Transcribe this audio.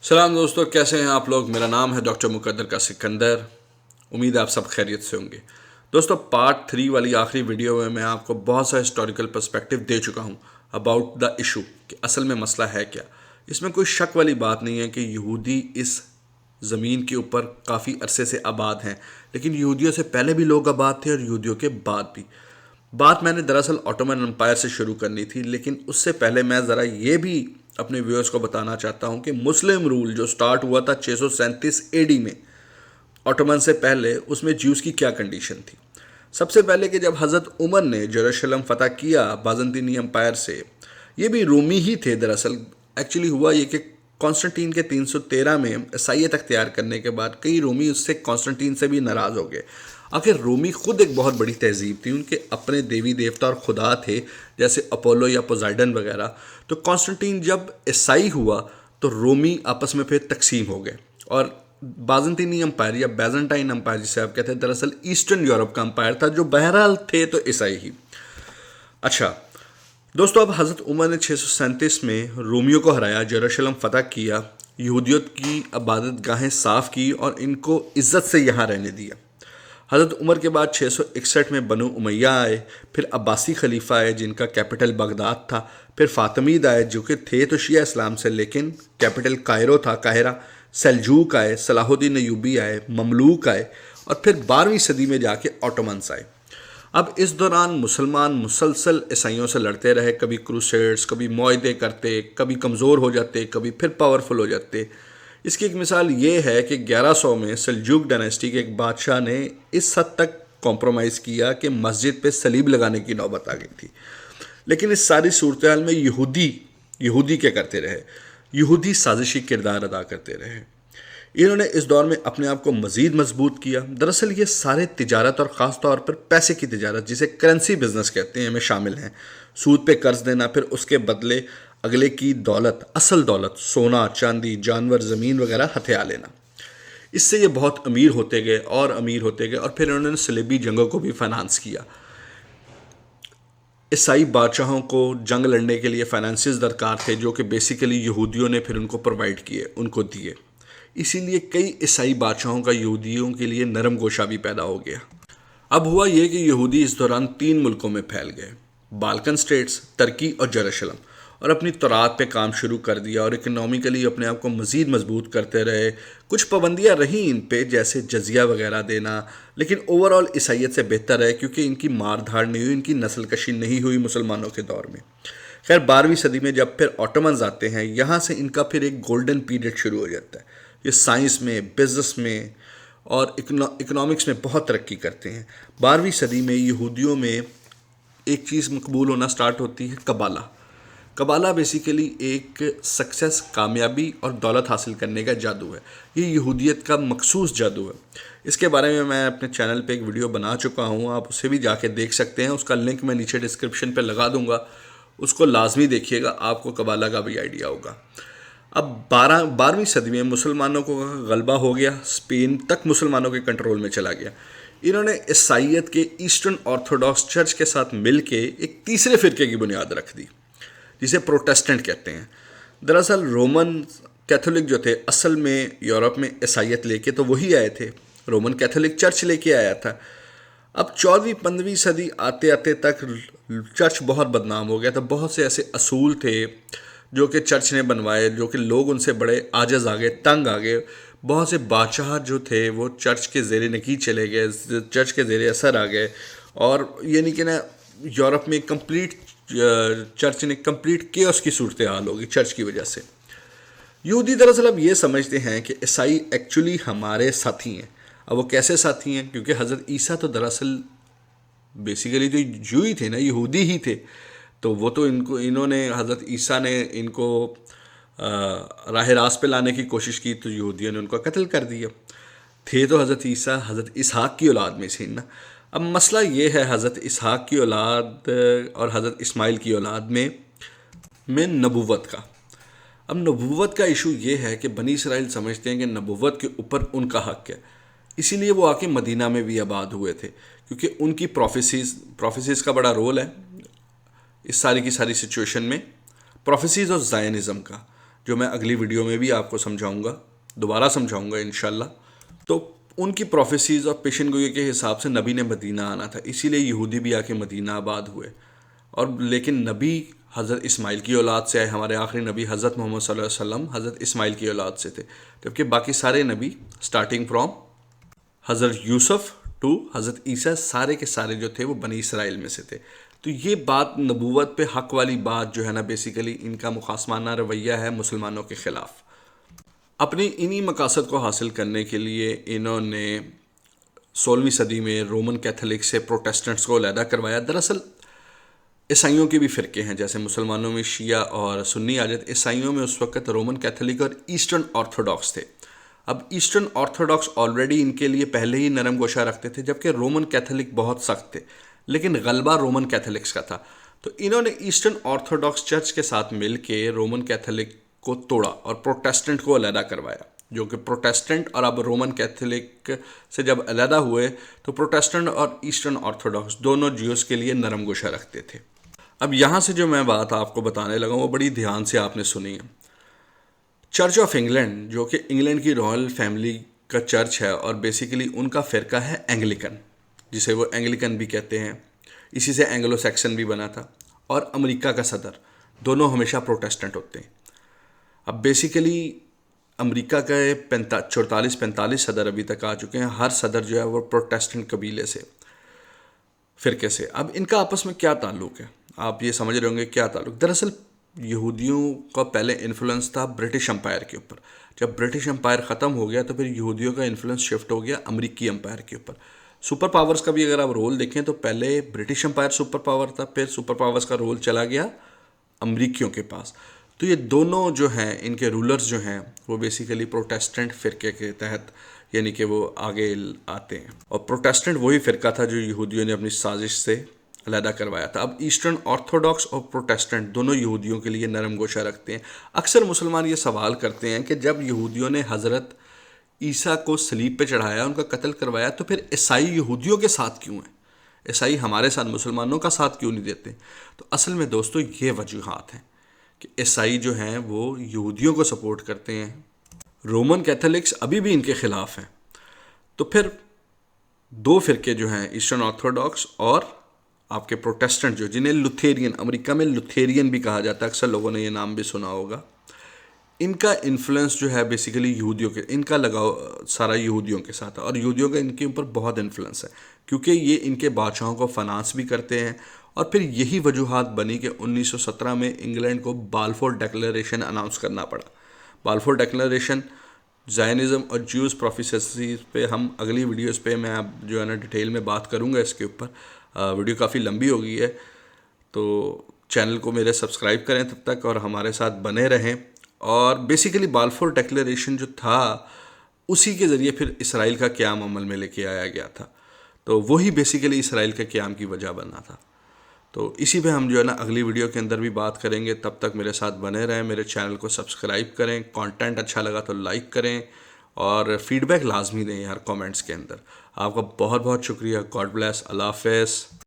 سلام دوستو، کیسے ہیں آپ لوگ؟ میرا نام ہے ڈاکٹر مقدر کا سکندر. امید ہے آپ سب خیریت سے ہوں گے. دوستو، پارٹ 3 والی آخری ویڈیو میں آپ کو بہت سا ہسٹوریکل پرسپیکٹیو دے چکا ہوں اباؤٹ دا ایشو کہ اصل میں مسئلہ ہے کیا. اس میں کوئی شک والی بات نہیں ہے کہ یہودی اس زمین کے اوپر کافی عرصے سے آباد ہیں، لیکن یہودیوں سے پہلے بھی لوگ آباد تھے اور یہودیوں کے بعد بھی. بات میں نے دراصل اوٹومن امپائر سے شروع کرنی تھی، لیکن اس سے پہلے میں ذرا یہ بھی اپنے ویورز کو بتانا چاہتا ہوں کہ مسلم رول جو سٹارٹ ہوا تھا 637 اے ڈی میں اوٹومن سے پہلے، اس میں جیوز کی کیا کنڈیشن تھی. سب سے پہلے کہ جب حضرت عمر نے یروشلم فتح کیا بازنطینی امپائر سے، یہ بھی رومی ہی تھے دراصل. ایکچولی ہوا یہ کہ کانسٹنٹین کے 313 میں عیسائیت اختیار کرنے کے بعد کئی رومی اس سے کانسٹنٹین سے بھی ناراض ہو گئے. آخر رومی خود ایک بہت بڑی تہذیب تھی، ان کے اپنے دیوی دیوتا اور خدا تھے جیسے اپولو یا پوزائڈن وغیرہ. تو کانسٹنٹین جب عیسائی ہوا تو رومی آپس میں پھر تقسیم ہو گئے، اور بازنطینی امپائر یا بیزنٹائن امپائر جسے آپ کہتے ہیں دراصل ایسٹرن یورپ کا امپائر تھا، جو بہرحال تھے تو عیسائی ہی. اچھا دوستو، اب حضرت عمر نے 637 میں رومیوں کو ہرایا، یروشلم فتح کیا، یہودیت کی عبادت گاہیں صاف کی اور ان کو عزت سے یہاں رہنے دیا. حضرت عمر کے بعد 661 میں بنو امیہ آئے، پھر عباسی خلیفہ آئے جن کا کیپٹل بغداد تھا، پھر فاطمید آئے جو کہ تھے تو شیعہ اسلام سے لیکن کیپٹل کائرو تھا، قاہرہ. سلجوق آئے، صلاح الدین ایوبی آئے، مملوک آئے، اور پھر 12ویں صدی میں جا کے اوٹومنس آئے. اب اس دوران مسلمان مسلسل عیسائیوں سے لڑتے رہے، کبھی کروسیڈز، کبھی معاہدے کرتے، کبھی کمزور ہو جاتے، کبھی پھر پاورفل ہو جاتے. اس کی ایک مثال یہ ہے کہ 1100 میں سلجوق ڈائنیسٹی کے ایک بادشاہ نے اس حد تک کمپرومائز کیا کہ مسجد پہ صلیب لگانے کی نوبت آ گئی تھی. لیکن اس ساری صورتحال میں یہودی کیا کرتے رہے؟ یہودی سازشی کردار ادا کرتے رہے. انہوں نے اس دور میں اپنے آپ کو مزید مضبوط کیا. دراصل یہ سارے تجارت اور خاص طور پر پیسے کی تجارت جسے کرنسی بزنس کہتے ہیں میں شامل ہیں. سود پہ قرض دینا، پھر اس کے بدلے اگلے کی دولت، اصل دولت، سونا، چاندی، جانور، زمین وغیرہ ہتھیا لینا. اس سے یہ بہت امیر ہوتے گئے اور امیر ہوتے گئے، اور پھر انہوں نے صلیبی جنگوں کو بھی فائنانس کیا. عیسائی بادشاہوں کو جنگ لڑنے کے لیے فائنانسز درکار تھے جو کہ بیسیکلی یہودیوں نے پھر ان کو پرووائڈ کیے، ان کو دیے. اسی لیے کئی عیسائی بادشاہوں کا یہودیوں کے لیے نرم گوشہ بھی پیدا ہو گیا. اب ہوا یہ کہ یہودی اس دوران 3 ملکوں میں پھیل گئے، بالکن سٹیٹس، ترکی اور یروشلم، اور اپنی تورات پہ کام شروع کر دیا اور اکنامیکلی اپنے آپ کو مزید مضبوط کرتے رہے. کچھ پابندیاں رہیں ان پہ جیسے جزیہ وغیرہ دینا، لیکن اوورآل عیسائیت سے بہتر ہے کیونکہ ان کی مار دھاڑ نہیں ہوئی، ان کی نسل کشی نہیں ہوئی مسلمانوں کے دور میں. خیر 12ویں صدی میں جب پھر اوٹومنز آتے ہیں، یہاں سے ان کا پھر ایک گولڈن پیریڈ شروع ہو جاتا ہے. یہ سائنس میں، بزنس میں اور اکنامکس میں بہت ترقی کرتے ہیں. 12ویں صدی میں یہودیوں میں ایک چیز مقبول ہونا سٹارٹ ہوتی ہے، قبالہ. قبالہ بیسیکلی ایک سکسیس، کامیابی اور دولت حاصل کرنے کا جادو ہے. یہ یہودیت کا مخصوص جادو ہے. اس کے بارے میں اپنے چینل پہ ایک ویڈیو بنا چکا ہوں، آپ اسے بھی جا کے دیکھ سکتے ہیں. اس کا لنک میں نیچے ڈسکرپشن پہ لگا دوں گا، اس کو لازمی دیکھیے گا، آپ کو قبالہ کا بھی آئیڈیا ہوگا. اب 12ویں صدی میں مسلمانوں کو غلبہ ہو گیا، اسپین تک مسلمانوں کے کنٹرول میں چلا گیا. انہوں نے عیسائیت کے ایسٹرن آرتھوڈاکس چرچ کے ساتھ مل کے ایک تیسرے فرقے کی بنیاد رکھ دی جسے پروٹیسٹنٹ کہتے ہیں. دراصل رومن کیتھولک جو تھے اصل میں یورپ میں عیسائیت لے کے تو وہی آئے تھے، رومن کیتھولک چرچ لے کے آیا تھا. اب 14ویں 15ویں صدی آتے آتے تک چرچ بہت بدنام ہو گیا تھا. بہت سے ایسے اصول تھے جو کہ چرچ نے بنوائے، جو کہ لوگ ان سے بڑے عاجز آ گئے، تنگ آ گئے. بہت سے بادشاہ جو تھے وہ چرچ کے زیر نگین چلے گئے، چرچ کے زیر اثر آ گئے، اور یعنی کہ نا یورپ میں چرچ نے کمپلیٹ کیوس کی صورتحال ہوگی چرچ کی وجہ سے. یہودی دراصل اب یہ سمجھتے ہیں کہ عیسائی ایکچولی ہمارے ساتھی ہیں. اب وہ کیسے ساتھی ہیں؟ کیونکہ حضرت عیسیٰ تو دراصل بیسیکلی تو جو ہی تھے نا، یہودی ہی تھے. تو وہ تو انہوں نے حضرت عیسیٰ نے ان کو راہ راست پہ لانے کی کوشش کی تو یہودیوں نے ان کو قتل کر دیا. تھے تو حضرت عیسیٰ حضرت اسحاق کی اولاد میں سے نا. اب مسئلہ یہ ہے حضرت اسحاق کی اولاد اور حضرت اسماعیل کی اولاد میں نبوت کا. اب نبوت کا ایشو یہ ہے کہ بنی اسرائیل سمجھتے ہیں کہ نبوت کے اوپر ان کا حق ہے، اسی لیے وہ آ کے مدینہ میں بھی آباد ہوئے تھے، کیونکہ ان کی پروفیسیز کا بڑا رول ہے اس ساری کی ساری سچویشن میں. پروفیسیز اور زائنزم کا جو میں اگلی ویڈیو میں بھی آپ کو سمجھاؤں گا، دوبارہ سمجھاؤں گا انشاءاللہ۔ تو ان کی پروفیسیز اور پیشن گوئی کے حساب سے نبی نے مدینہ آنا تھا، اسی لیے یہودی بھی آ کے مدینہ آباد ہوئے۔ اور لیکن نبی حضرت اسماعیل کی اولاد سے آئے، ہمارے آخری نبی حضرت محمد صلی اللہ علیہ وسلم حضرت اسماعیل کی اولاد سے تھے، جبکہ باقی سارے نبی سٹارٹنگ فرام حضرت یوسف ٹو حضرت عیسیٰ سارے کے سارے جو تھے وہ بنی اسرائیل میں سے تھے۔ تو یہ بات نبوت پہ حق والی بات جو ہے نا، بیسیکلی ان کا مخاصمانہ رویہ ہے مسلمانوں کے خلاف۔ اپنی انہی مقاصد کو حاصل کرنے کے لیے انہوں نے 16ویں صدی میں رومن کیتھولک سے پروٹیسٹنٹس کو علیحدہ کروایا۔ دراصل عیسائیوں کے بھی فرقے ہیں، جیسے مسلمانوں میں شیعہ اور سنی آ جاتے، عیسائیوں میں اس وقت رومن کیتھولک اور ایسٹرن آرتھوڈاکس تھے۔ اب ایسٹرن آرتھوڈاکس آلریڈی ان کے لیے پہلے ہی نرم گوشہ رکھتے تھے، جبکہ رومن کیتھولک بہت سخت تھے، لیکن غلبہ رومن کیتھولکس کا تھا۔ تو انہوں نے ایسٹرن آرتھوڈاکس چرچ کے ساتھ مل کے رومن کیتھولک کو توڑا اور پروٹیسٹنٹ کو علیحدہ کروایا، جو کہ پروٹیسٹنٹ اور اب رومن کیتھولک سے جب علیحدہ ہوئے تو پروٹیسٹنٹ اور ایسٹرن آرتھوڈاکس دونوں جیوز کے لیے نرم گوشہ رکھتے تھے۔ اب یہاں سے جو میں بات آپ کو بتانے لگا ہوں وہ بڑی دھیان سے آپ نے سنی ہے۔ چرچ آف انگلینڈ، جو کہ انگلینڈ کی رائل فیملی کا چرچ ہے، اور بیسیکلی ان کا فرقہ ہے اینگلیکن، جسے وہ اینگلیکن بھی کہتے ہیں، اسی سے اینگلو سیکسن بھی بنا تھا، اور امریکہ کا صدر، دونوں ہمیشہ پروٹیسٹنٹ ہوتے ہیں۔ اب بیسیکلی امریکہ کا 44-45 صدر ابھی تک آ چکے ہیں، ہر صدر جو ہے وہ پروٹیسٹنٹ قبیلے سے، فرقے سے۔ اب ان کا آپس میں کیا تعلق ہے، آپ یہ سمجھ رہے ہوں گے کیا تعلق۔ دراصل یہودیوں کا پہلے انفلوئنس تھا برٹش امپائر کے اوپر، جب برٹش امپائر ختم ہو گیا تو پھر یہودیوں کا انفلوئنس شفٹ ہو گیا امریکی امپائر کے اوپر۔ سپر پاورز کا بھی اگر آپ رول دیکھیں تو پہلے برٹش امپائر سپر پاور تھا، پھر سپر پاورز کا رول چلا گیا امریکیوں کے پاس۔ تو یہ دونوں جو ہیں، ان کے رولرز جو ہیں وہ بیسیکلی پروٹیسٹنٹ فرقے کے تحت، یعنی کہ وہ آگے آتے ہیں، اور پروٹیسٹنٹ وہی فرقہ تھا جو یہودیوں نے اپنی سازش سے علیحدہ کروایا تھا۔ اب ایسٹرن آرتھوڈاکس اور پروٹیسٹنٹ دونوں یہودیوں کے لیے نرم گوشہ رکھتے ہیں۔ اکثر مسلمان یہ سوال کرتے ہیں کہ جب یہودیوں نے حضرت عیسیٰ کو صلیب پہ چڑھایا، ان کا قتل کروایا، تو پھر عیسائی یہودیوں کے ساتھ کیوں ہیں؟ عیسائی ہمارے ساتھ مسلمانوں کا ساتھ کیوں نہیں دیتے؟ تو اصل میں دوستو یہ وجوہات ہیں کہ عیسائی جو ہیں وہ یہودیوں کو سپورٹ کرتے ہیں، رومن کیتھولکس ابھی بھی ان کے خلاف ہیں۔ تو پھر دو فرقے جو ہیں، ایسٹرن آرتھوڈاکس اور آپ کے پروٹیسٹنٹ، جو جنہیں لوتھیرین، امریکہ میں لوتھیرین بھی کہا جاتا ہے، اکثر لوگوں نے یہ نام بھی سنا ہوگا، ان کا انفلوئنس جو ہے بیسیکلی یہودیوں کے، ان کا لگاؤ سارا یہودیوں کے ساتھ ہے، اور یہودیوں کا ان کے اوپر بہت انفلوئنس ہے، کیونکہ یہ ان کے بادشاہوں کو فنانس بھی کرتے ہیں۔ اور پھر یہی وجوہات بنی کہ 1917 میں انگلینڈ کو بالفور ڈیکلیریشن اناؤنس کرنا پڑا۔ بالفور ڈیکلیریشن زائنزم اور جیوز پروفیسیز پہ ہم اگلی ویڈیوز پہ میں اب جو ہے نا ڈیٹیل میں بات کروں گا اس کے اوپر۔ ویڈیو کافی لمبی ہو گئی ہے، تو چینل کو میرے سبسکرائب کریں تب تک، اور ہمارے ساتھ بنے رہیں۔ اور بیسیکلی بالفور ڈیکلیریشن جو تھا، اسی کے ذریعے پھر اسرائیل کا قیام عمل میں لے کے آیا گیا تھا، تو وہی بیسیکلی اسرائیل کے قیام کی وجہ بنا تھا۔ تو اسی پہ ہم جو ہے نا اگلی ویڈیو کے اندر بھی بات کریں گے۔ تب تک میرے ساتھ بنے رہیں، میرے چینل کو سبسکرائب کریں، کانٹینٹ اچھا لگا تو لائک کریں، اور فیڈ بیک لازمی دیں یار کامنٹس کے اندر۔ آپ کا بہت بہت شکریہ۔ گاڈ بلیس، اللہ حافظ۔